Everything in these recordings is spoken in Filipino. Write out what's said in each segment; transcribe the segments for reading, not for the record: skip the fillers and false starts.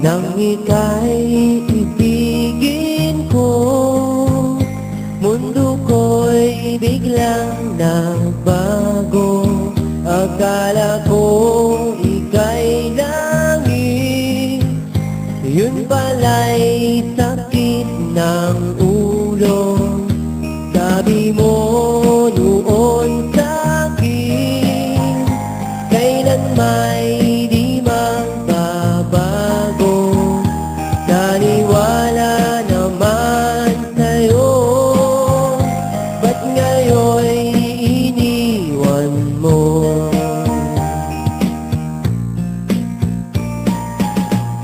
Nang ika'y ibigin ko, mundo ko'y biglang nagbago. Akala ko ika'y langit, yun pala'y sakit ng ulo. Sabi mo noon sa'kin, kailan may di magbabago. Naniwala naman sa'yo, ba't ngayon'y iniwan mo?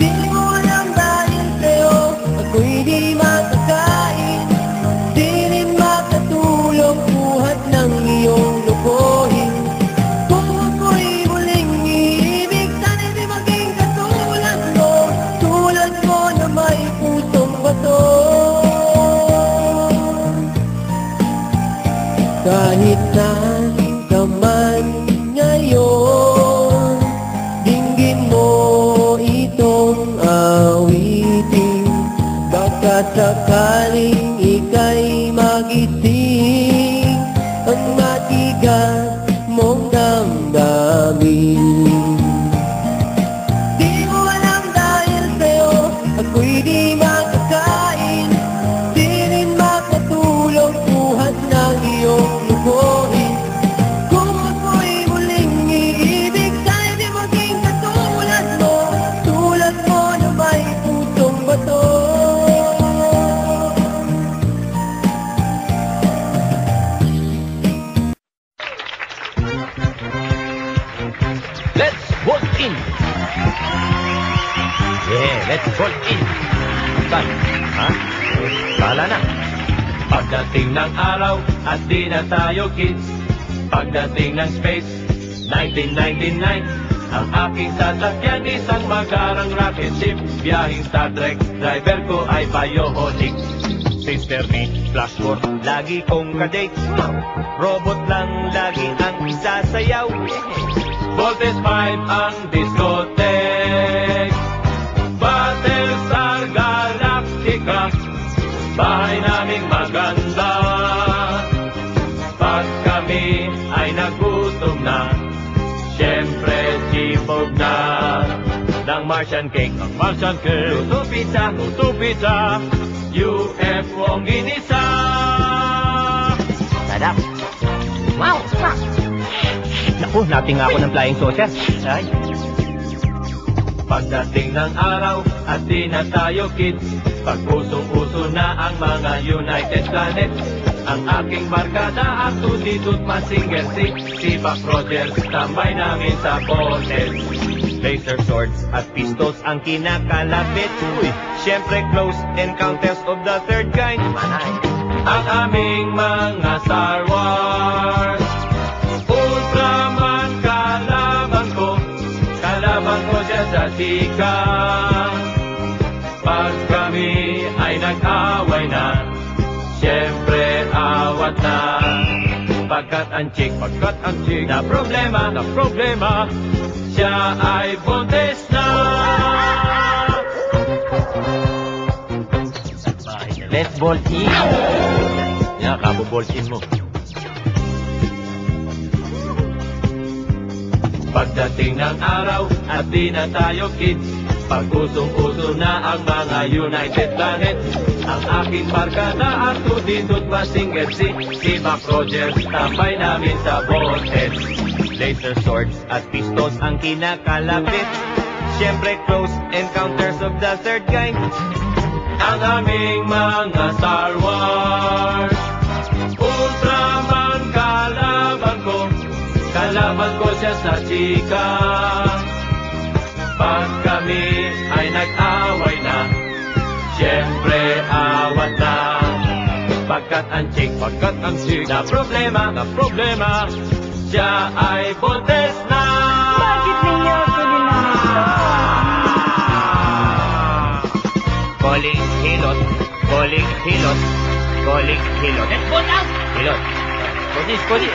Di mo alam dahil sa'yo, ako'y di makakain. Di rin makatulong buhat ng iyong lukuhin. Kung ako'y muling iibig, sana'y di maging katulad mo. Tulad mo na may pusong bato. Kahit saan ka man ngayon, dinggin mo itong awitin. Baka sakaling ika'y magising ang matigas mong damdamin. Di mo alam dahil sa'yo, ako'y di makakain. Di rin makatulong buhat ng iyong lukuhin. Kung ako'y muling iibig, sana'y di maging katulad mo. Tulad mo na may pusong bato. Let's walk in! Yeah, let's walk in! Saan? Ha? Bahala na! Pagdating ng araw at di na tayo kids. Pagdating ng space, 1999. Ang aking sasakyan isang magarang rocket ship. Biyahing Star Trek, driver ko ay bionic. Sister ni Flashboard, lagi kong kadate. Robot lang lagi ang isasayaw. Voltes 5 ang discotheque. Battlestar Galactica, bahay naming maganda. Pag kami ay nagutom na, syempre sipog na ng Martian cake. Ang Martian cake, luto pizza, UFO ang ginisa. Sarap. Wow, sarap. Naku, natinga ako ng flying saucer. Ay. Pagdating ng araw at di na tayo kids. Pag usong-uso na ang mga United Planets. Ang aking barkada at tuditut masinger si Buck Rogers. Tambay namin sa bonnet. Laser swords at pistols ang kinakalapit. Uy, syempre close encounters of the third kind. Manay. Ang aming mga Star Wars. Ultraman kalaban ko siya sa sika. Pag kami ay nag-away na, syempre awat na. Pagkat ang chick, na problema, siya ay buntis na. Let's bolt in. Yan, kabobolt in mo. Pagdating ng araw at di na tayo kids. Pag usong-uso na ang mga United Planets. Ang aking barkada at tuditut masinger si Buck Rogers. Tambay namin sa bonnet. Laser swords at pistols ang kinakalapit. Syempre close encounters of the third kind. Ang aming mga Star Wars. Ultraman kalaban ko siya sa chika. Pag kami ay nag-away na, syempre awat na. Pagkat ang chick, na problema, siya ay buntis na. Bakit ninyo ako dinamita? Calling hilot. Let's go out! Hilot. Scotty.